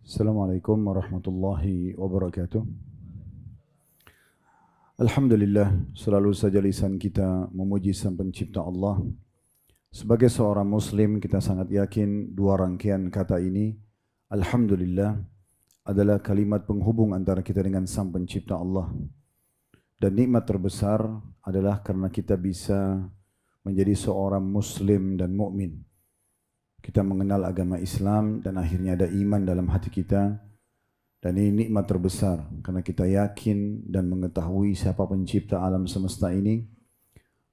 Assalamualaikum warahmatullahi wabarakatuh. Alhamdulillah, selalu saja lisan kita memuji Sang Pencipta Allah. Sebagai seorang muslim, kita sangat yakin dua rangkaian kata ini, Alhamdulillah, adalah kalimat penghubung antara kita dengan Sang Pencipta Allah. Dan nikmat terbesar adalah karena kita bisa menjadi seorang muslim dan mukmin. Kita mengenal agama Islam dan akhirnya ada iman dalam hati kita. Dan ini nikmat terbesar karena kita yakin dan mengetahui siapa pencipta alam semesta ini,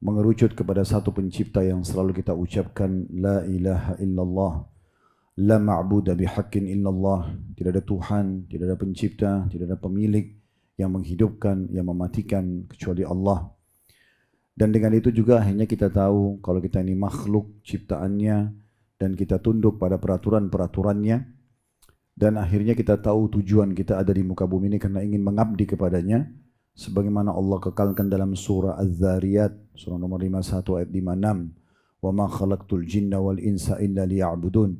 mengerucut kepada satu pencipta yang selalu kita ucapkan la ilaha illallah, la ma'budu bihaqqin illallah. Tidak ada Tuhan, tidak ada pencipta, tidak ada pemilik yang menghidupkan, yang mematikan kecuali Allah. Dan dengan itu juga akhirnya kita tahu kalau kita ini makhluk ciptaannya dan kita tunduk pada peraturan-peraturannya. Dan akhirnya kita tahu tujuan kita ada di muka bumi ini karena ingin mengabdi kepadanya. Sebagaimana Allah kekalkan dalam surah Az-Zariyat, surah nomor 51 ayat 56. وَمَا خَلَقْتُ الْجِنَّ وَالْإِنْسَ إِلَّا لِيَعْبُدُونَ.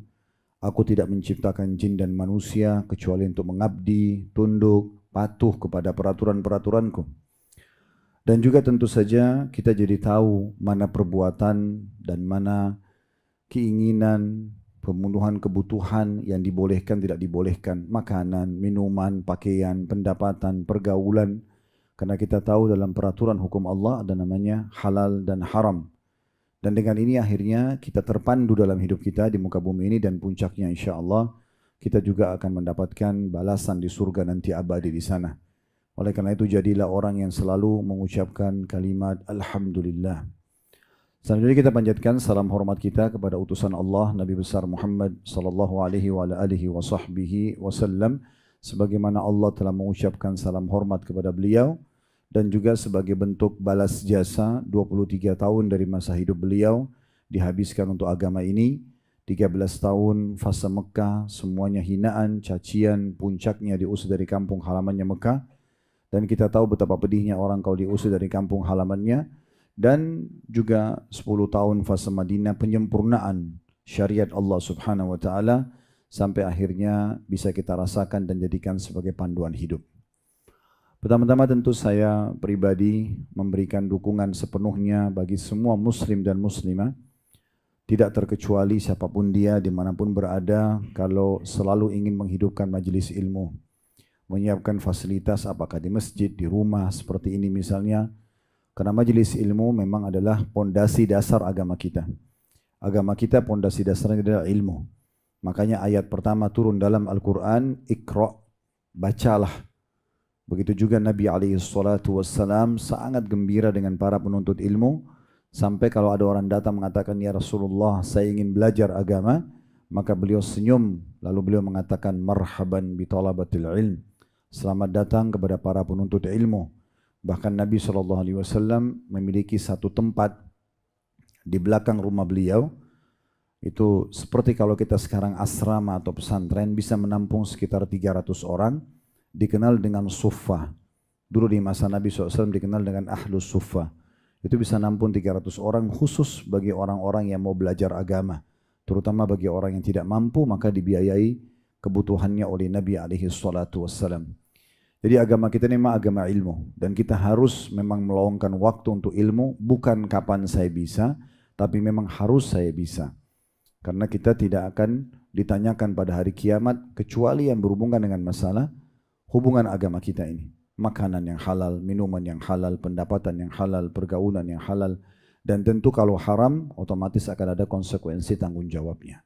Aku tidak menciptakan jin dan manusia kecuali untuk mengabdi, tunduk, patuh kepada peraturan-peraturanku. Dan juga tentu saja kita jadi tahu mana perbuatan dan mana keinginan, pemenuhan kebutuhan yang dibolehkan, tidak dibolehkan, makanan, minuman, pakaian, pendapatan, pergaulan. Karena kita tahu dalam peraturan hukum Allah ada namanya halal dan haram. Dan dengan ini akhirnya kita terpandu dalam hidup kita di muka bumi ini dan puncaknya insya Allah kita juga akan mendapatkan balasan di surga nanti abadi di sana. Oleh karena itu jadilah orang yang selalu mengucapkan kalimat Alhamdulillah. Selanjutnya kita panjatkan salam hormat kita kepada utusan Allah Nabi besar Muhammad sallallahu alaihi wa alihi wa sahbihi wasallam, sebagaimana Allah telah mengucapkan salam hormat kepada beliau dan juga sebagai bentuk balas jasa 23 tahun dari masa hidup beliau dihabiskan untuk agama ini. 13 tahun fase Mekah, semuanya hinaan, cacian, puncaknya diusir dari kampung halamannya Mekah. Dan kita tahu betapa pedihnya orang kalau diusir dari kampung halamannya. Dan juga 10 tahun fase Madinah penyempurnaan syariat Allah subhanahu wa ta'ala sampai akhirnya bisa kita rasakan dan jadikan sebagai panduan hidup. Pertama-tama tentu saya pribadi memberikan dukungan sepenuhnya bagi semua muslim dan muslimah, tidak terkecuali siapapun dia dimanapun berada, kalau selalu ingin menghidupkan majelis ilmu, menyiapkan fasilitas apakah di masjid, di rumah seperti ini misalnya. Karena majelis ilmu memang adalah pondasi dasar agama kita. Agama kita pondasi dasarnya adalah ilmu. Makanya ayat pertama turun dalam Al-Quran, Iqra, bacalah. Begitu juga Nabi SAW sangat gembira dengan para penuntut ilmu. Sampai kalau ada orang datang mengatakan, ya Rasulullah saya ingin belajar agama. Maka beliau senyum, lalu beliau mengatakan, marhaban bi talabatil ilm. Selamat datang kepada para penuntut ilmu. Bahkan Nabi SAW memiliki satu tempat di belakang rumah beliau. Itu seperti kalau kita sekarang asrama atau pesantren bisa menampung sekitar 300 orang. Dikenal dengan suffah. Dulu di masa Nabi SAW dikenal dengan ahlus suffah. Itu bisa nampung 300 orang khusus bagi orang-orang yang mau belajar agama. Terutama bagi orang yang tidak mampu maka dibiayai kebutuhannya oleh Nabi SAW. Jadi agama kita ini memang agama ilmu dan kita harus memang meluangkan waktu untuk ilmu, bukan kapan saya bisa, tapi memang harus saya bisa. Karena kita tidak akan ditanyakan pada hari kiamat kecuali yang berhubungan dengan masalah hubungan agama kita ini. Makanan yang halal, minuman yang halal, pendapatan yang halal, pergaulan yang halal. Dan tentu kalau haram otomatis akan ada konsekuensi tanggung jawabnya.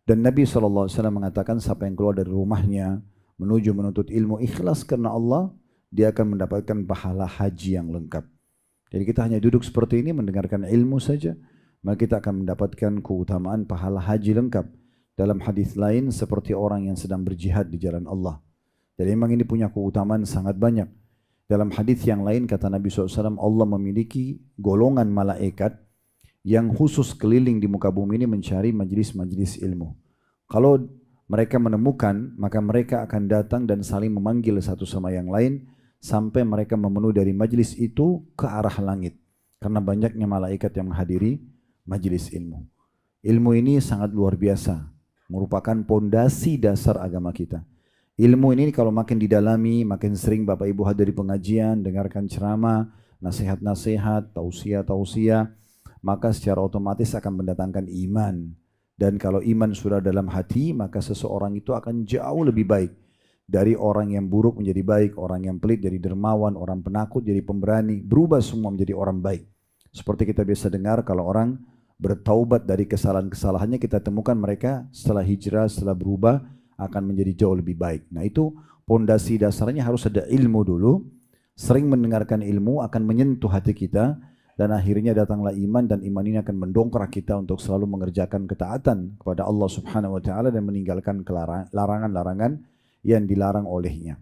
Dan Nabi SAW mengatakan siapa yang keluar dari rumahnya menuju menuntut ilmu ikhlas karena Allah, dia akan mendapatkan pahala haji yang lengkap. Jadi kita hanya duduk seperti ini mendengarkan ilmu saja, maka kita akan mendapatkan keutamaan pahala haji lengkap. Dalam hadis lain seperti orang yang sedang berjihad di jalan Allah. Jadi memang ini punya keutamaan sangat banyak. Dalam hadis yang lain kata Nabi SAW, Allah memiliki golongan malaikat yang khusus keliling di muka bumi ini mencari majlis-majlis ilmu. Kalau mereka menemukan, maka mereka akan datang dan saling memanggil satu sama yang lain sampai mereka memenuhi dari majlis itu ke arah langit. Karena banyaknya malaikat yang menghadiri majlis ilmu. Ilmu ini sangat luar biasa. merupakan pondasi dasar agama kita. Ilmu ini kalau makin didalami, makin sering Bapak Ibu hadiri pengajian, dengarkan ceramah, nasihat-nasihat, tausiah-tausiah, maka secara otomatis akan mendatangkan iman. Dan kalau iman sudah dalam hati, maka seseorang itu akan jauh lebih baik. Dari orang yang buruk menjadi baik, orang yang pelit jadi dermawan, orang penakut jadi pemberani, berubah semua menjadi orang baik. Seperti kita biasa dengar kalau orang bertaubat dari kesalahan-kesalahannya, kita temukan mereka setelah hijrah, setelah berubah, akan menjadi jauh lebih baik. Nah itu pondasi dasarnya harus ada ilmu dulu. Sering mendengarkan ilmu akan menyentuh hati kita, dan akhirnya datanglah iman, dan iman ini akan mendongkrak kita untuk selalu mengerjakan ketaatan kepada Allah Subhanahu wa taala dan meninggalkan larangan-larangan yang dilarang olehnya.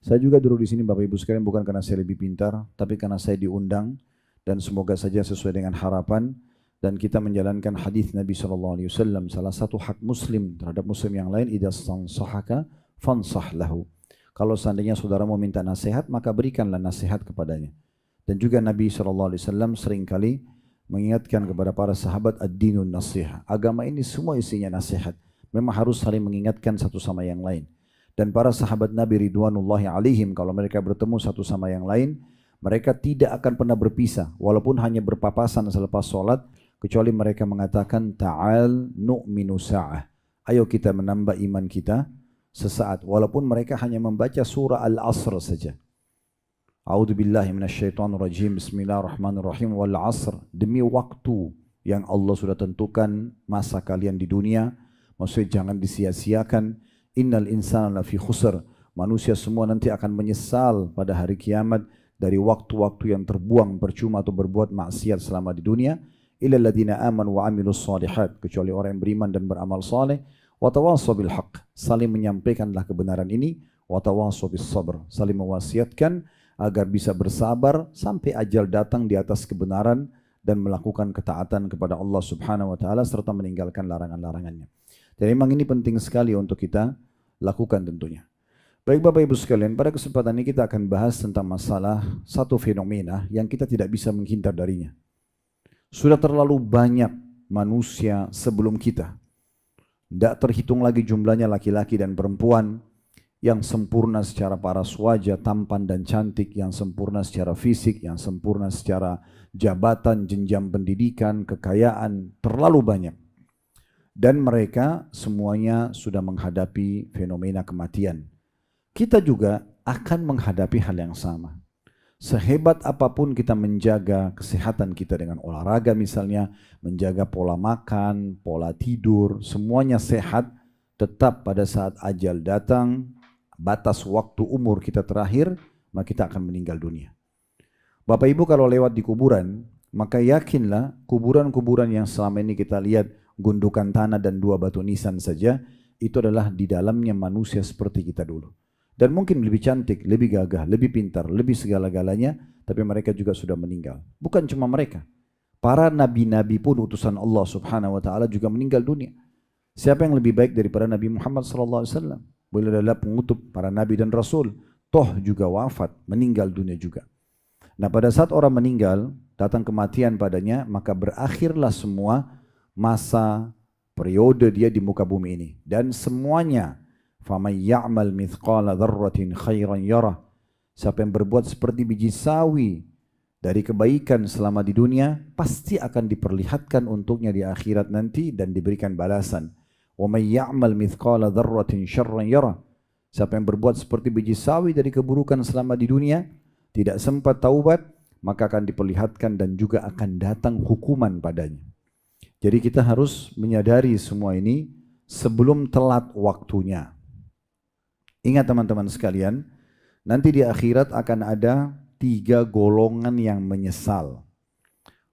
Saya juga duduk di sini Bapak Ibu sekalian bukan karena saya lebih pintar, tapi karena saya diundang, dan semoga saja sesuai dengan harapan. Dan kita menjalankan hadis Nabi SAW, salah satu hak muslim terhadap muslim yang lain, idza stansahaka fansah lahu. Kalau seandainya saudara mau minta nasihat, maka berikanlah nasihat kepadanya. Dan juga Nabi SAW seringkali mengingatkan kepada para sahabat, ad-dinun nasihat. Agama ini semua isinya nasihat. Memang harus saling mengingatkan satu sama yang lain. Dan para sahabat Nabi Ridwanullahi alaihim, kalau mereka bertemu satu sama yang lain, mereka tidak akan pernah berpisah, walaupun hanya berpapasan selepas sholat, kecuali mereka mengatakan, ta'al nu'minu sa'ah. Ayo kita menambah iman kita sesaat, walaupun mereka hanya membaca surah Al-Asr saja. A'udzubillahi minasyaitonirrajim, bismillahirrahmanirrahim, wal asr, demi waktu yang Allah sudah tentukan masa kalian di dunia, maksudnya jangan disia-siakan. Innal insana lafi khusr, manusia semua nanti akan menyesal pada hari kiamat dari waktu-waktu yang terbuang percuma atau berbuat maksiat selama di dunia. Illal ladzina amanu wa amilus shalihat, kecuali orang yang beriman dan beramal saleh. Wa tawassaw bil haqq, saling menyampaikanlah kebenaran ini. Wa tawassaw bis sabr, saling mewasiatkan agar bisa bersabar sampai ajal datang di atas kebenaran dan melakukan ketaatan kepada Allah Subhanahu wa taala serta meninggalkan larangan-larangannya. Jadi memang ini penting sekali untuk kita lakukan tentunya. Baik Bapak Ibu sekalian, pada kesempatan ini kita akan bahas tentang masalah satu fenomena yang kita tidak bisa menghindar darinya. Sudah terlalu banyak manusia sebelum kita. Tidak terhitung lagi jumlahnya laki-laki dan perempuan yang sempurna secara paras wajah, tampan dan cantik, yang sempurna secara fisik, yang sempurna secara jabatan, jenjang pendidikan, kekayaan, terlalu banyak. Dan mereka semuanya sudah menghadapi fenomena kematian. Kita juga akan menghadapi hal yang sama. Sehebat apapun kita menjaga kesehatan kita dengan olahraga misalnya, menjaga pola makan, pola tidur, semuanya sehat, tetap pada saat ajal datang, batas waktu umur kita terakhir, maka kita akan meninggal dunia. Bapak Ibu kalau lewat di kuburan, maka yakinlah kuburan-kuburan yang selama ini kita lihat gundukan tanah dan dua batu nisan saja, itu adalah di dalamnya manusia seperti kita dulu. Dan mungkin lebih cantik, lebih gagah, lebih pintar, lebih segala-galanya, tapi mereka juga sudah meninggal. Bukan cuma mereka. Para nabi-nabi pun utusan Allah Subhanahu wa taala juga meninggal dunia. Siapa yang lebih baik daripada Nabi Muhammad sallallahu alaihi wasallam? Beliau adalah pengutup para nabi dan rasul. Toh juga wafat, meninggal dunia juga. Nah, pada saat orang meninggal, datang kematian padanya, maka berakhirlah semua masa periode dia di muka bumi ini. Dan semuanya, فَمَنْ يَعْمَلْ مِثْقَالَ ذَرَّةٍ خَيْرًا يَرَهُ, siapa yang berbuat seperti biji sawi dari kebaikan selama di dunia, pasti akan diperlihatkan untuknya di akhirat nanti dan diberikan balasan. وَمَنْ يَعْمَلْ مِثْقَالَ ذَرَّةٍ شَرًّا يَرَهُ, siapa yang berbuat seperti biji sawi dari keburukan selama di dunia, tidak sempat taubat, maka akan diperlihatkan dan juga akan datang hukuman padanya. Jadi kita harus menyadari semua ini sebelum telat waktunya. Ingat teman-teman sekalian, nanti di akhirat akan ada 3 golongan yang menyesal.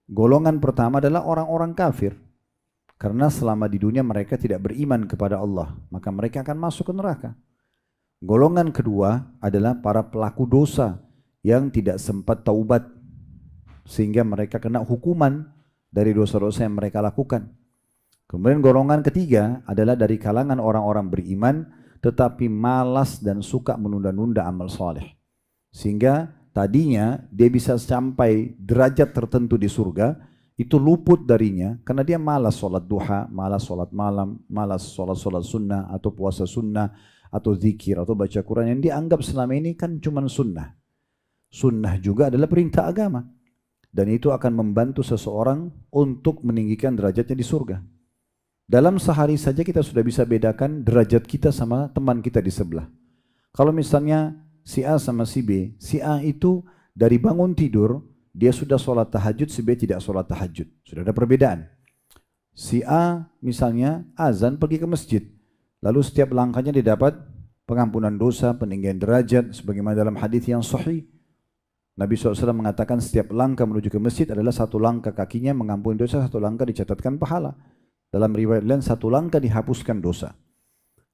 Golongan pertama adalah orang-orang kafir. Karena selama di dunia mereka tidak beriman kepada Allah, maka mereka akan masuk ke neraka. Golongan kedua adalah para pelaku dosa yang tidak sempat taubat, sehingga mereka kena hukuman dari dosa-dosa yang mereka lakukan. Kemudian golongan ketiga adalah dari kalangan orang-orang beriman, tetapi malas dan suka menunda-nunda amal soleh. Sehingga tadinya dia bisa sampai derajat tertentu di surga, itu luput darinya karena dia malas sholat duha, malas sholat malam, malas sholat sunnah atau puasa sunnah atau zikir atau baca Quran yang dianggap selama ini kan cuma sunnah. Sunnah juga adalah perintah agama dan itu akan membantu seseorang untuk meninggikan derajatnya di surga. Dalam sehari saja kita sudah bisa bedakan derajat kita sama teman kita di sebelah. Kalau misalnya si A sama si B, si A itu dari bangun tidur dia sudah sholat tahajud, si B tidak sholat tahajud. Sudah ada perbedaan. Si A misalnya azan pergi ke masjid. Lalu setiap langkahnya didapat pengampunan dosa, peninggian derajat. Sebagaimana dalam hadis yang sahih. Nabi SAW mengatakan setiap langkah menuju ke masjid adalah satu langkah kakinya mengampuni dosa, satu langkah dicatatkan pahala. Dalam riwayat lain satu langkah dihapuskan dosa.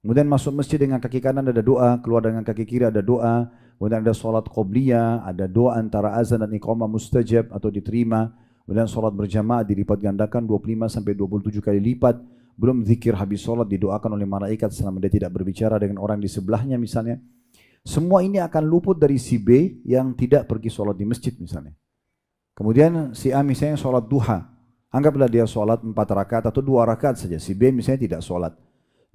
Kemudian masuk masjid dengan kaki kanan ada doa, keluar dengan kaki kiri ada doa. Kemudian ada sholat qobliyah, ada doa antara azan dan iqamah mustajab atau diterima. Kemudian sholat berjamaah dilipat gandakan 25 sampai 27 kali lipat. Belum zikir habis sholat didoakan oleh malaikat selama dia tidak berbicara dengan orang di sebelahnya misalnya. Semua ini akan luput dari si B yang tidak pergi sholat di masjid misalnya. Kemudian si A misalnya sholat duha. Anggaplah dia sholat 4 rakaat atau 2 rakaat saja. Si B misalnya tidak sholat.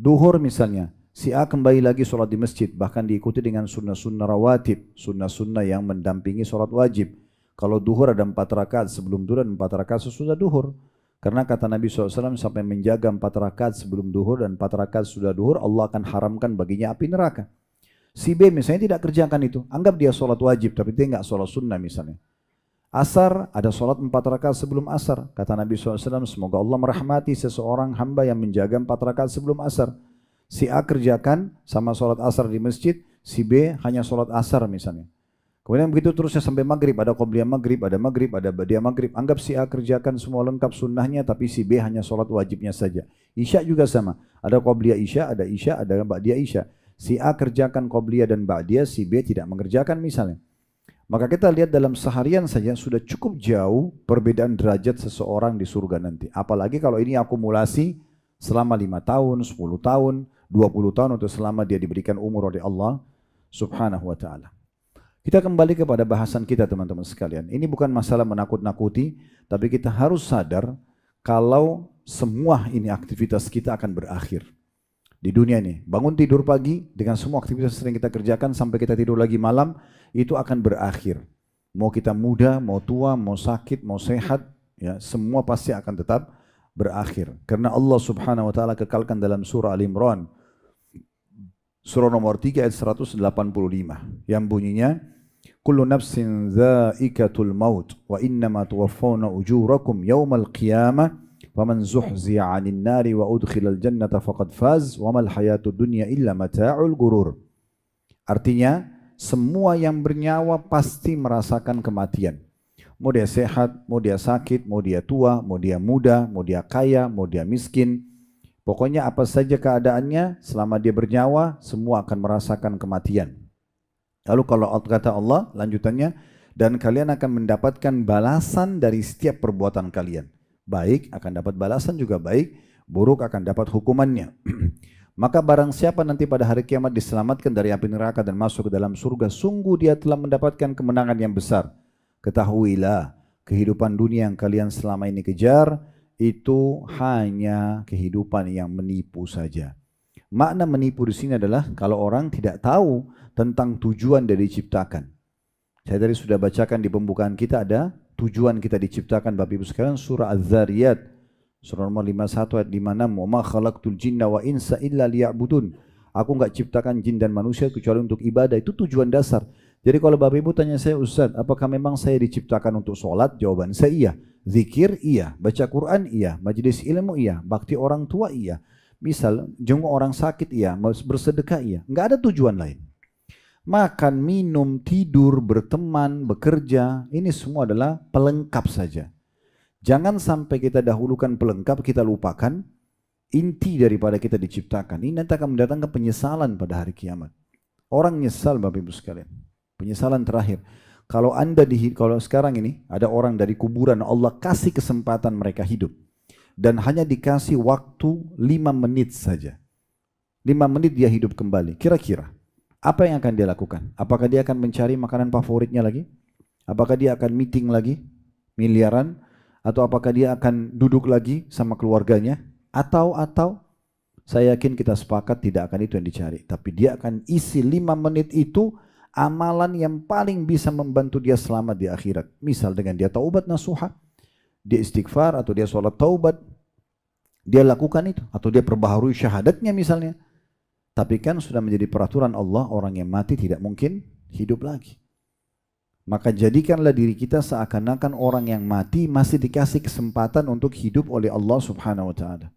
Duhur misalnya, si A kembali lagi sholat di masjid, bahkan diikuti dengan sunnah-sunnah rawatib, sunnah-sunnah yang mendampingi sholat wajib. Kalau duhur ada 4 rakaat sebelum duhur dan 4 rakaat sesudah duhur. Karena kata Nabi SAW sampai menjaga 4 rakaat sebelum duhur dan 4 rakaat sudah duhur, Allah akan haramkan baginya api neraka. Si B misalnya tidak kerjakan itu, anggap dia sholat wajib tapi dia nggak sholat sunnah misalnya. Asar, ada sholat 4 rakaat sebelum asar. Kata Nabi SAW, semoga Allah merahmati seseorang hamba yang menjaga 4 rakaat sebelum asar. Si A kerjakan sama sholat asar di masjid, si B hanya sholat asar misalnya. Kemudian begitu terusnya sampai maghrib, ada qobliyah maghrib, ada badiah maghrib. Anggap si A kerjakan semua lengkap sunnahnya, tapi si B hanya sholat wajibnya saja. Isya juga sama, ada qobliyah isya, ada badiah isya. Si A kerjakan qobliyah dan badiah, si B tidak mengerjakan misalnya. Maka kita lihat dalam seharian saja sudah cukup jauh perbedaan derajat seseorang di surga nanti. Apalagi kalau ini akumulasi selama 5 tahun, 10 tahun, 20 tahun atau selama dia diberikan umur oleh Allah Subhanahu wa ta'ala. Kita kembali kepada bahasan kita teman-teman sekalian. Ini bukan masalah menakut-nakuti, tapi kita harus sadar kalau semua ini aktivitas kita akan berakhir. Di dunia ini, bangun tidur pagi dengan semua aktivitas yang kita kerjakan sampai kita tidur lagi malam, itu akan berakhir. Mau kita muda, mau tua, mau sakit, mau sehat, ya, semua pasti akan tetap berakhir. Karena Allah Subhanahu wa taala kekalkan dalam surah Al-Imran, surah nomor 3 ayat 185 yang bunyinya kullu nafsin dha'iqatul maut wa innama tuwaffawna ujurakum yaumal qiyamah faman zuhziya 'anil nari wa udkhilal jannata faqad faz wa mal hayatud dunya illa mata'ul gurur. Artinya semua yang bernyawa pasti merasakan kematian. Mau dia sehat, mau dia sakit, mau dia tua, mau dia muda, mau dia kaya, mau dia miskin. Pokoknya apa saja keadaannya, selama dia bernyawa, semua akan merasakan kematian. Lalu kalau kata Allah, lanjutannya, dan kalian akan mendapatkan balasan dari setiap perbuatan kalian. Baik akan dapat balasan juga baik, buruk akan dapat hukumannya. Maka barang siapa nanti pada hari kiamat diselamatkan dari api neraka dan masuk ke dalam surga, sungguh dia telah mendapatkan kemenangan yang besar. Ketahuilah, kehidupan dunia yang kalian selama ini kejar, itu hanya kehidupan yang menipu saja. Makna menipu di sini adalah kalau orang tidak tahu tentang tujuan dari diciptakan. Saya tadi sudah bacakan di pembukaan kita ada tujuan kita diciptakan Bapak Ibu sekalian, surah Az-Zariyat surah nomor 51 ayat 56, "Wa ma khalaqtul jinna wa insa illa liya'budun." Aku enggak ciptakan jin dan manusia kecuali untuk ibadah. Itu tujuan dasar. Jadi kalau Bapak Ibu tanya saya, Ustaz, apakah memang saya diciptakan untuk sholat? Jawaban saya iya. Zikir iya, baca Quran iya, majelis ilmu iya, bakti orang tua iya. Misal jenguk orang sakit iya, bersedekah iya. Enggak ada tujuan lain. Makan, minum, tidur, berteman, bekerja, ini semua adalah pelengkap saja. Jangan sampai kita dahulukan pelengkap, kita lupakan inti daripada kita diciptakan. Ini nanti akan mendatangkan penyesalan pada hari kiamat. Orang nyesal Bapak Ibu sekalian. Penyesalan terakhir. Kalau sekarang ini ada orang dari kuburan, Allah kasih kesempatan mereka hidup. Dan hanya dikasih waktu 5 menit saja. 5 menit dia hidup kembali. Kira-kira apa yang akan dia lakukan? Apakah dia akan mencari makanan favoritnya lagi? Apakah dia akan meeting lagi? Miliaran? Atau apakah dia akan duduk lagi sama keluarganya? Atau saya yakin kita sepakat tidak akan itu yang dicari. Tapi dia akan isi 5 menit itu amalan yang paling bisa membantu dia selamat di akhirat. Misal dengan dia taubat nasuha, dia istighfar atau dia sholat taubat, dia lakukan itu. Atau dia perbaharui syahadatnya misalnya. Tapi kan sudah menjadi peraturan Allah, orang yang mati tidak mungkin hidup lagi. Maka jadikanlah diri kita seakan-akan orang yang mati masih dikasih kesempatan untuk hidup oleh Allah subhanahu wa ta'ala.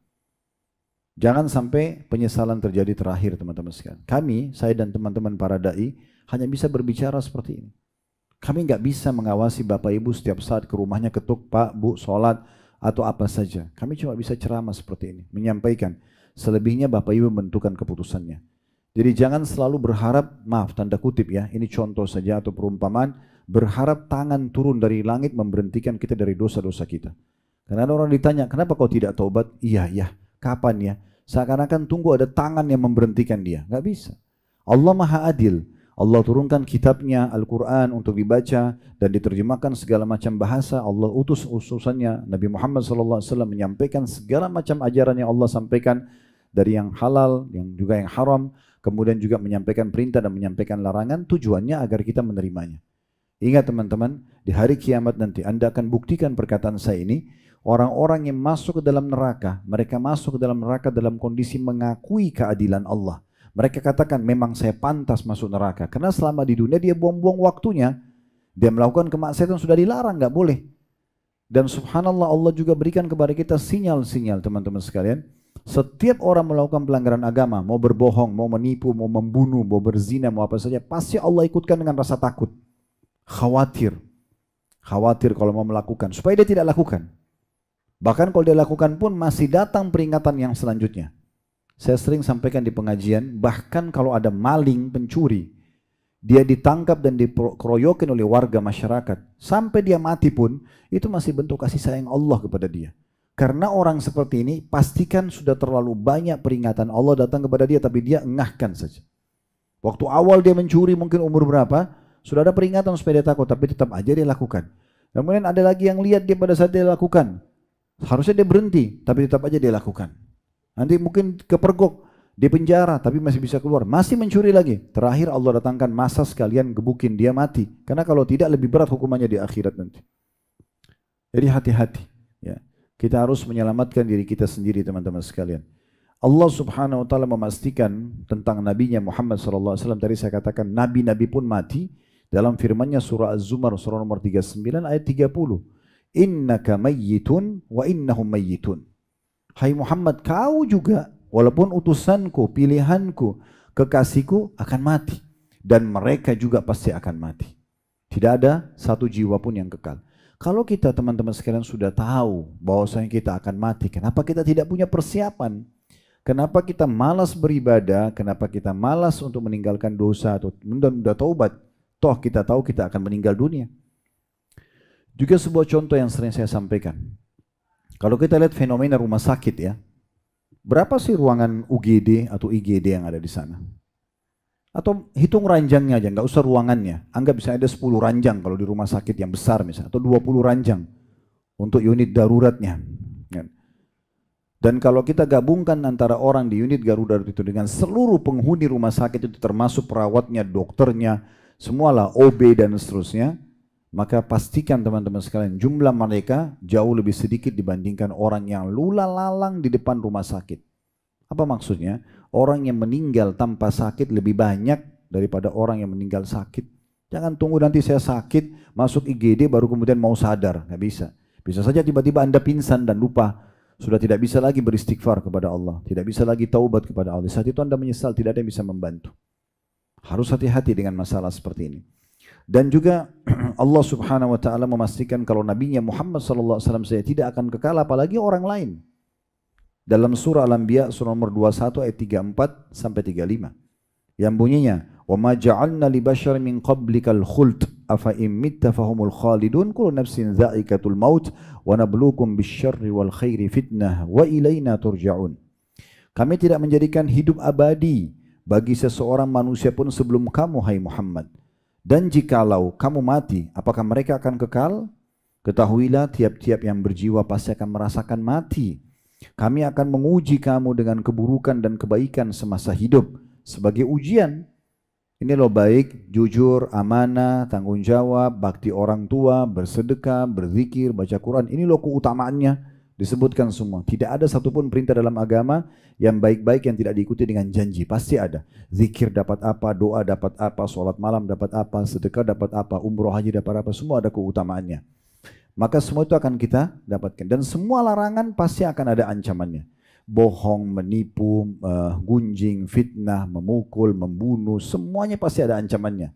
Jangan sampai penyesalan terjadi terakhir teman-teman sekalian. Kami, saya dan teman-teman para da'i hanya bisa berbicara seperti ini. Kami nggak bisa mengawasi Bapak Ibu setiap saat ke rumahnya ketuk, Pak, Bu, sholat, atau apa saja. Kami cuma bisa ceramah seperti ini, menyampaikan. Selebihnya Bapak Ibu menentukan keputusannya. Jadi jangan selalu berharap, maaf tanda kutip ya, ini contoh saja atau perumpamaan, berharap tangan turun dari langit memberhentikan kita dari dosa-dosa kita. Karena ada orang ditanya, kenapa kau tidak taubat? Iya, kapan ya? Seakan-akan tunggu ada tangan yang memberhentikan dia. Nggak bisa. Allah Maha Adil. Allah turunkan kitabnya Al-Quran untuk dibaca dan diterjemahkan segala macam bahasa. Allah utus utusannya Nabi Muhammad SAW menyampaikan segala macam ajaran yang Allah sampaikan, dari yang halal, yang juga yang haram, kemudian juga menyampaikan perintah dan menyampaikan larangan, tujuannya agar kita menerimanya. Ingat teman-teman, di hari kiamat nanti Anda akan buktikan perkataan saya ini. Orang-orang yang masuk ke dalam neraka, mereka masuk ke dalam neraka dalam kondisi mengakui keadilan Allah. Mereka katakan memang saya pantas masuk neraka. Karena selama di dunia dia buang-buang waktunya. Dia melakukan kemaksiatan sudah dilarang, nggak boleh. Dan subhanallah Allah juga berikan kepada kita sinyal-sinyal teman-teman sekalian. Setiap orang melakukan pelanggaran agama, mau berbohong, mau menipu, mau membunuh, mau berzina, mau apa saja, pasti Allah ikutkan dengan rasa takut. Khawatir kalau mau melakukan, supaya dia tidak lakukan. Bahkan kalau dia lakukan pun masih datang peringatan yang selanjutnya. Saya sering sampaikan di pengajian, bahkan kalau ada maling, pencuri, dia ditangkap dan dikeroyokin oleh warga masyarakat, sampai dia mati pun, itu masih bentuk kasih sayang Allah kepada dia. Karena orang seperti ini, pastikan sudah terlalu banyak peringatan Allah datang kepada dia, tapi dia engahkan saja. Waktu awal dia mencuri mungkin umur berapa, sudah ada peringatan supaya dia takut, tapi tetap aja dia lakukan. Kemudian ada lagi yang lihat dia pada saat dia lakukan. Harusnya dia berhenti, tapi tetap aja dia lakukan. Nanti mungkin kepergok, di penjara, tapi masih bisa keluar. Masih mencuri lagi. Terakhir Allah datangkan masa sekalian gebukin dia mati. Karena kalau tidak lebih berat hukumannya di akhirat nanti. Jadi hati-hati. Ya. Kita harus menyelamatkan diri kita sendiri teman-teman sekalian. Allah subhanahu wa ta'ala memastikan tentang nabinya Muhammad SAW. Tadi saya katakan nabi-nabi pun mati. Dalam firmannya surah Az-Zumar surah nomor 39 ayat 30. Innaka mayyitun wa innahum mayyitun. Hai Muhammad, kau juga walaupun utusanku, pilihanku, kekasihku akan mati. Dan mereka juga pasti akan mati. Tidak ada satu jiwa pun yang kekal. Kalau kita teman-teman sekalian sudah tahu bahwasanya kita akan mati, kenapa kita tidak punya persiapan? Kenapa kita malas beribadah? Kenapa kita malas untuk meninggalkan dosa atau menunda taubat? Toh kita tahu kita akan meninggal dunia. Juga sebuah contoh yang sering saya sampaikan. Kalau kita lihat fenomena rumah sakit ya, berapa sih ruangan UGD atau IGD yang ada di sana? Atau hitung ranjangnya aja, nggak usah ruangannya. Anggap bisa ada 10 ranjang kalau di rumah sakit yang besar misalnya, atau 20 ranjang untuk unit daruratnya. Dan kalau kita gabungkan antara orang di unit darurat itu dengan seluruh penghuni rumah sakit itu termasuk perawatnya, dokternya, semualah OB dan seterusnya, maka pastikan teman-teman sekalian jumlah mereka jauh lebih sedikit dibandingkan orang yang lula-lalang di depan rumah sakit. Apa maksudnya? Orang yang meninggal tanpa sakit lebih banyak daripada orang yang meninggal sakit. Jangan tunggu nanti saya sakit, masuk IGD baru kemudian mau sadar. Nggak bisa. Bisa saja tiba-tiba Anda pingsan dan lupa. Sudah tidak bisa lagi beristighfar kepada Allah. Tidak bisa lagi taubat kepada Allah. Saat itu Anda menyesal, tidak ada yang bisa membantu. Harus hati-hati dengan masalah seperti ini. Dan juga Allah subhanahu wa ta'ala memastikan kalau nabinya Muhammad sallallahu alaihi wasallam saya tidak akan kekal apalagi orang lain. Dalam surah Al-Anbiya surah nomor 21 ayat 34 sampai 35. Yang bunyinya, "Wa ma ja'alna li basyarin min qablikal khuld afa in mitta fahumul khalidun kullu nafsin dha'iqatul maut wa nabluukum bisyarri wal khairi fitnah wa ilaina turja'un." Kami tidak menjadikan hidup abadi bagi seseorang manusia pun sebelum kamu hai Muhammad. Dan jikalau kamu mati, apakah mereka akan kekal? Ketahuilah tiap-tiap yang berjiwa pasti akan merasakan mati. Kami akan menguji kamu dengan keburukan dan kebaikan semasa hidup sebagai ujian. Ini loh baik, jujur, amanah, tanggung jawab, bakti orang tua, bersedekah, berzikir, baca Quran. Ini loh keutamaannya. Disebutkan semua. Tidak ada satupun perintah dalam agama yang baik-baik yang tidak diikuti dengan janji. Pasti ada. Zikir dapat apa, doa dapat apa, sholat malam dapat apa, sedekah dapat apa, umroh haji dapat apa. Semua ada keutamaannya. Maka semua itu akan kita dapatkan. Dan semua larangan pasti akan ada ancamannya. Bohong, menipu, gunjing, fitnah, memukul, membunuh. Semuanya pasti ada ancamannya.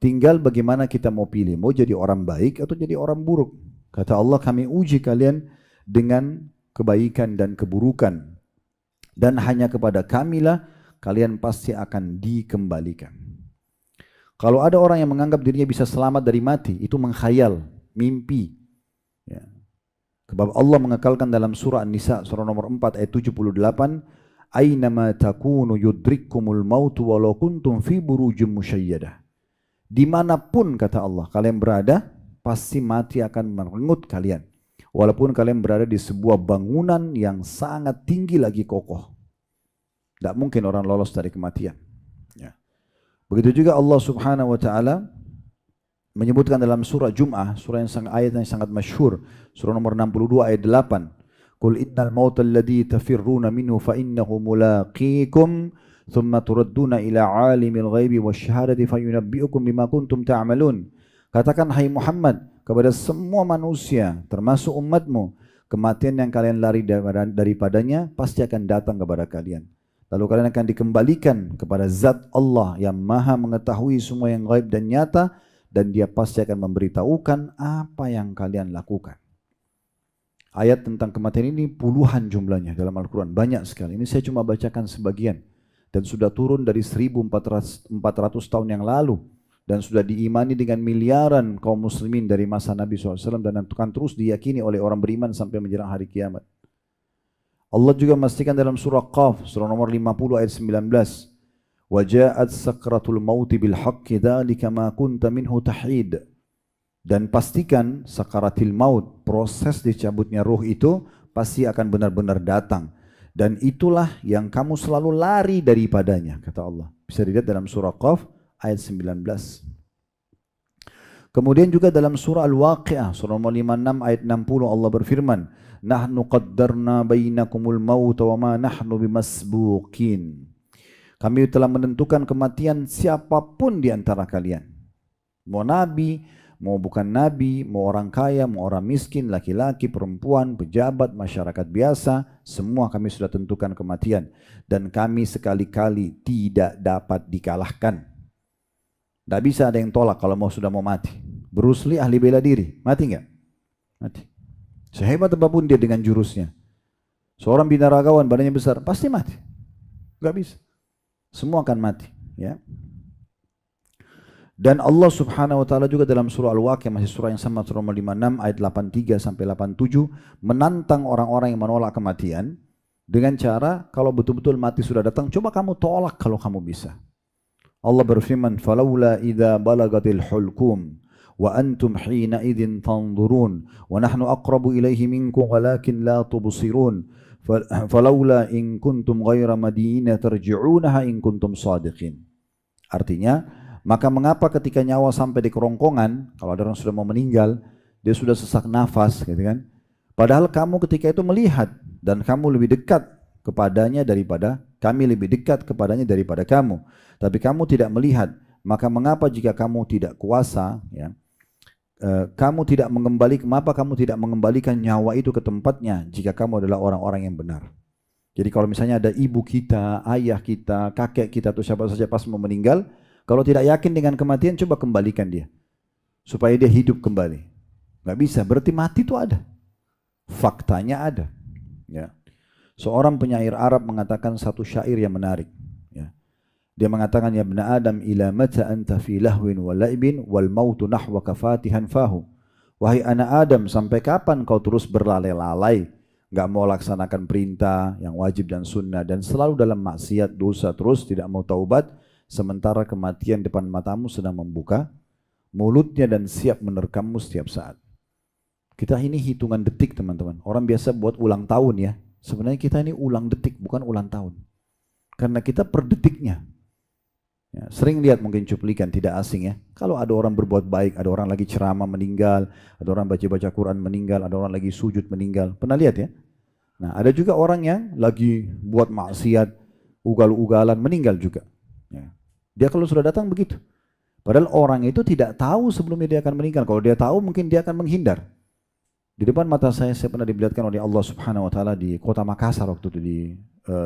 Tinggal bagaimana kita mau pilih. Mau jadi orang baik atau jadi orang buruk. Kata Allah, kami uji kalian dengan kebaikan dan keburukan, dan hanya kepada kamilah kalian pasti akan dikembalikan. Kalau ada orang yang menganggap dirinya bisa selamat dari mati, itu mengkhayal, mimpi ya. Sebab Allah mengekalkan dalam surah An-Nisa surah nomor 4 ayat 78, Aynama takunu yudrikkumul mautu walau kuntum fi burujim musyayyadah. Dimanapun kata Allah kalian berada, pasti mati akan merenggut kalian. Walaupun kalian berada di sebuah bangunan yang sangat tinggi lagi kokoh. Tidak mungkin orang lolos dari kematian. Ya. Begitu juga Allah subhanahu wa ta'ala menyebutkan dalam surah Jum'ah, ayat yang sangat masyhur, surah nomor 62 ayat 8. Qul innal mauta alladhi tafirruna minhu fa innahu mulaqikum thumma turadduna ila alimil ghaibi wasyahadati fayunabbi'ukum bima kuntum ta'malun. Katakan hai Muhammad kepada semua manusia termasuk umatmu, kematian yang kalian lari daripadanya pasti akan datang kepada kalian. Lalu kalian akan dikembalikan kepada zat Allah yang maha mengetahui semua yang gaib dan nyata, dan dia pasti akan memberitahukan apa yang kalian lakukan. Ayat tentang kematian ini puluhan jumlahnya dalam Al-Quran, banyak sekali. Ini saya cuma bacakan sebagian, dan sudah turun dari 1400 tahun yang lalu, dan sudah diimani dengan miliaran kaum muslimin dari masa Nabi SAW, dan akan terus diyakini oleh orang beriman sampai menjelang hari kiamat. Allah juga memastikan dalam surah Qaf, surah nomor 50 ayat 19, وَجَاءَتْ سَكْرَةُ الْمَوْتِ بِالْحَقِّ ذَلِكَ مَا كُنْتَ مِنْهُ تَحِيدٌ. Dan pastikan sakaratil maut, proses dicabutnya ruh itu pasti akan benar-benar datang. Dan itulah yang kamu selalu lari daripadanya, kata Allah. Bisa dilihat dalam surah Qaf ayat 19. Kemudian juga dalam surah Al-Waqi'ah, surah nomor 56 ayat 60, Allah berfirman, Nahnu qaddarna bainakumul maut wa ma nahnu bimasbuqin. Kami telah menentukan kematian siapapun di antara kalian. Mau nabi, mau bukan nabi, mau orang kaya, mau orang miskin, laki-laki, perempuan, pejabat, masyarakat biasa, semua kami sudah tentukan kematian. Dan kami sekali-kali tidak dapat dikalahkan. Tidak bisa ada yang tolak kalau sudah mau mati. Bruce Lee ahli bela diri, mati nggak? Mati. Sehebat apapun dia dengan jurusnya. Seorang binaragawan badannya besar, pasti mati. Nggak bisa. Semua akan mati. Ya. Dan Allah subhanahu wa ta'ala juga dalam surah Al-Waqi'ah, masih surah yang sama, surah 56 ayat 83 sampai 87, menantang orang-orang yang menolak kematian dengan cara, kalau betul-betul mati sudah datang, coba kamu tolak kalau kamu bisa. Allah berfirman, فَلَوْلَا إِذَا بَلَغَتِ الْحُلْقُمْ وَأَنْتُمْ حِينَئِذٍ تَنْظُرُونَ وَنَحْنُ أَقْرَبُ إِلَيْهِ مِنْكُمْ وَلَكِنْ لَا تُبْصِرُونَ فَلَوْلَا إِنْ كُنْتُمْ غَيْرَ مَدِينَ تَرْجِعُونَهَا إِنْ كُنْتُمْ صَادِقِينَ. Artinya, maka mengapa ketika nyawa sampai di kerongkongan, kalau ada orang sudah mau meninggal, dia sudah sesak nafas, gitu kan? Padahal kamu ketika itu melihat, dan kamu lebih dekat kepadanya daripada kami, lebih dekat kepadanya daripada kamu. Tapi kamu tidak melihat, maka mengapa jika kamu tidak kuasa, ya, mengapa kamu tidak mengembalikan nyawa itu ke tempatnya jika kamu adalah orang-orang yang benar. Jadi kalau misalnya ada ibu kita, ayah kita, kakek kita, atau siapa saja pas mau meninggal, kalau tidak yakin dengan kematian, coba kembalikan dia. Supaya dia hidup kembali. Gak bisa, berarti mati itu ada. Faktanya ada. Ya. Seorang penyair Arab mengatakan satu syair yang menarik. Ya. Dia mengatakan, Ya bna Adam ila mata anta fi lahwin wa laibin wal mautu nahwaka fatihan fahu. Wahai anak Adam, sampai kapan kau terus berlalai-lalai, gak mau laksanakan perintah yang wajib dan sunnah, dan selalu dalam maksiat, dosa terus, tidak mau taubat, sementara kematian depan matamu sedang membuka mulutnya dan siap menerkammu setiap saat. Kita ini hitungan detik teman-teman. Orang biasa buat ulang tahun ya. Sebenarnya kita ini ulang detik bukan ulang tahun. Karena kita per detiknya. Ya, sering lihat mungkin cuplikan tidak asing ya. Kalau ada orang berbuat baik, ada orang lagi ceramah meninggal, ada orang baca-baca Quran meninggal, ada orang lagi sujud meninggal. Pernah lihat ya? Nah ada juga orang yang lagi buat maksiat, ugal-ugalan meninggal juga. Ya. Dia kalau sudah datang begitu. Padahal orang itu tidak tahu sebelumnya dia akan meninggal. Kalau dia tahu mungkin dia akan menghindar. Di depan mata saya pernah diperlihatkan oleh Allah Subhanahu Wa Taala di kota Makassar waktu itu di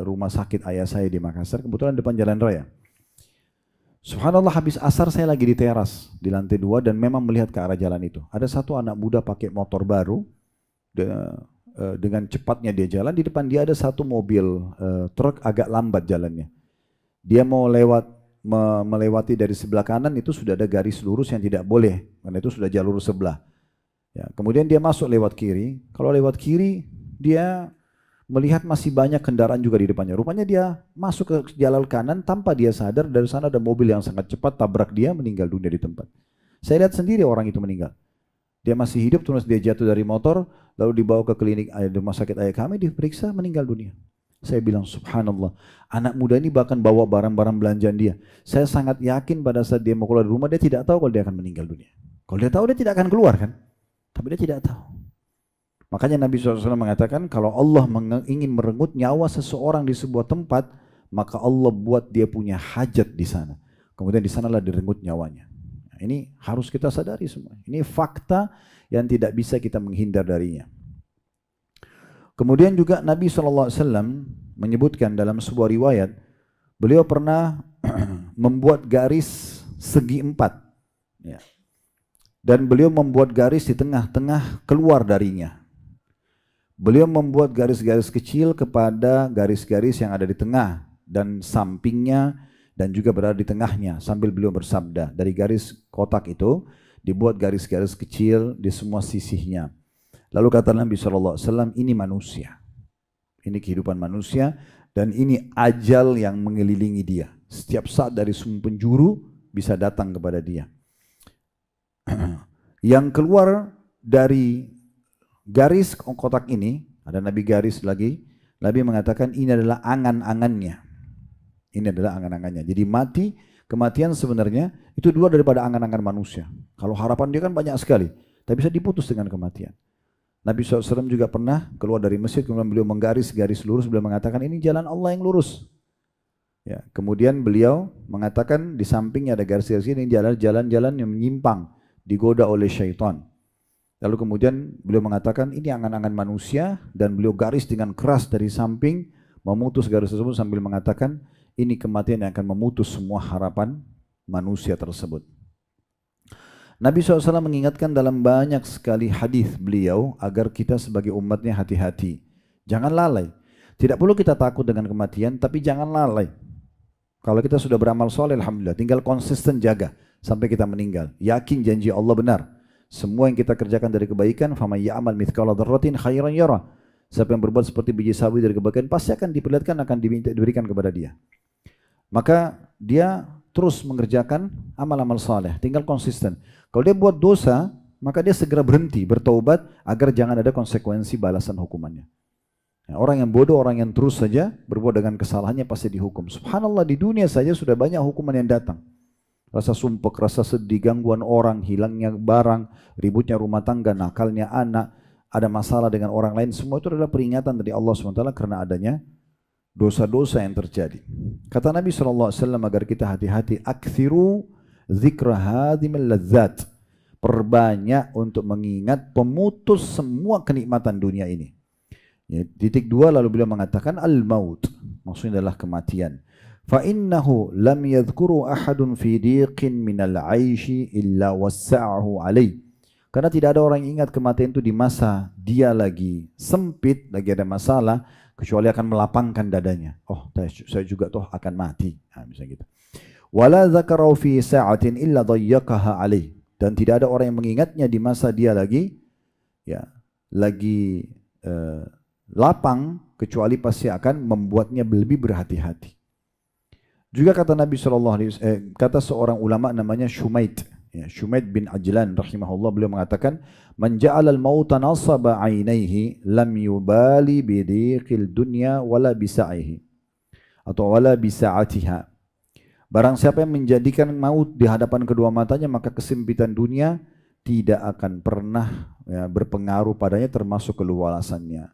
rumah sakit ayah saya di Makassar, kebetulan depan jalan raya. Subhanallah habis asar saya lagi di teras di lantai 2 dan memang melihat ke arah jalan itu. Ada satu anak muda pakai motor baru, dengan cepatnya dia jalan, di depan dia ada satu mobil truk agak lambat jalannya. Dia mau melewati dari sebelah kanan itu sudah ada garis lurus yang tidak boleh, karena itu sudah jalur sebelah. Ya, kemudian dia masuk lewat kiri. Kalau lewat kiri, dia melihat masih banyak kendaraan juga di depannya. Rupanya dia masuk ke jalan kanan tanpa dia sadar. Dari sana ada mobil yang sangat cepat tabrak dia, meninggal dunia di tempat. Saya lihat sendiri orang itu meninggal. Dia masih hidup, terus dia jatuh dari motor, lalu dibawa ke klinik rumah sakit ayah kami, diperiksa, meninggal dunia. Saya bilang subhanallah, anak muda ini bahkan bawa barang-barang belanjaan dia. Saya sangat yakin pada saat dia mau keluar dari rumah, dia tidak tahu kalau dia akan meninggal dunia. Kalau dia tahu, dia tidak akan keluar kan? Tapi dia tidak tahu. Makanya Nabi SAW mengatakan kalau Allah ingin merenggut nyawa seseorang di sebuah tempat, maka Allah buat dia punya hajat di sana. Kemudian di sanalah direnggut nyawanya. Nah, ini harus kita sadari semua. Ini fakta yang tidak bisa kita menghindar darinya. Kemudian juga Nabi SAW menyebutkan dalam sebuah riwayat, beliau pernah membuat garis segi 4. Ya. Dan beliau membuat garis di tengah-tengah keluar darinya. Beliau membuat garis-garis kecil kepada garis-garis yang ada di tengah dan sampingnya dan juga berada di tengahnya sambil beliau bersabda, dari garis kotak itu dibuat garis-garis kecil di semua sisinya. Lalu kata Nabi SAW, ini manusia. Ini kehidupan manusia dan ini ajal yang mengelilingi dia. Setiap saat dari semua penjuru bisa datang kepada dia. Yang keluar dari garis kotak ini, ada Nabi garis lagi, Nabi mengatakan ini adalah angan-angannya. Ini adalah angan-angannya. Jadi mati, kematian sebenarnya itu dua daripada angan-angan manusia. Kalau harapan dia kan banyak sekali, tapi bisa diputus dengan kematian. Nabi SAW juga pernah keluar dari masjid, kemudian beliau menggaris garis lurus, beliau mengatakan ini jalan Allah yang lurus. Ya, kemudian beliau mengatakan di sampingnya ada garis-garis ini, jalan-jalan yang menyimpang, digoda oleh syaitan. Lalu kemudian beliau mengatakan ini angan-angan manusia dan beliau garis dengan keras dari samping, memutus garis tersebut sambil mengatakan ini kematian yang akan memutus semua harapan manusia tersebut. Nabi SAW mengingatkan dalam banyak sekali hadis beliau agar kita sebagai umatnya hati-hati. Jangan lalai. Tidak perlu kita takut dengan kematian, tapi jangan lalai. Kalau kita sudah beramal soleh, alhamdulillah, tinggal konsisten jaga sampai kita meninggal. Yakin janji Allah benar. Semua yang kita kerjakan dari kebaikan, faman ya'mal mithqala dzarratin khairan yara. Siapa yang berbuat seperti biji sawi dari kebaikan, pasti akan diperlihatkan, akan diberikan kepada dia. Maka dia terus mengerjakan amal-amal saleh, tinggal konsisten. Kalau dia buat dosa, maka dia segera berhenti, bertaubat agar jangan ada konsekuensi balasan hukumannya. Nah, orang yang bodoh, orang yang terus saja berbuat dengan kesalahannya pasti dihukum. Subhanallah, di dunia saja sudah banyak hukuman yang datang. Rasa sumpek, rasa sedih, gangguan orang, hilangnya barang, ributnya rumah tangga, nakalnya anak, ada masalah dengan orang lain, semua itu adalah peringatan dari Allah SWT karena adanya dosa-dosa yang terjadi. Kata Nabi SAW agar kita hati-hati, akthiru dzikra hadimil ladzat. Perbanyak untuk mengingat pemutus semua kenikmatan dunia ini. Ya, titik 2 lalu beliau mengatakan al-maut, maksudnya adalah kematian. Fa innahu lam yadhkuru ahadun fi diqin minal 'aishi illa wassa'ahu alai. Karena tidak ada orang yang ingat kematian itu di masa dia lagi sempit, lagi ada masalah, kecuali akan melapangkan dadanya. Oh, saya juga toh akan mati. Nah, misalnya gitu. Wala dzakara fi sa'atin illa dayyaqaha alai. Dan tidak ada orang yang mengingatnya di masa dia lagi lapang, kecuali pasti akan membuatnya lebih berhati-hati. Juga kata Nabi SAW, kata seorang ulama namanya Shumait, Ya, Shumaid bin Ajlan rahimahullah beliau mengatakan, "Man ja'alal mauta nasaba 'ainaihi lam yubali bidiqil dunya wala bisa'ihi." Atau wala bisa'atiha. Barang siapa yang menjadikan maut di hadapan kedua matanya, maka kesempitan dunia tidak akan pernah berpengaruh padanya termasuk keluasannya.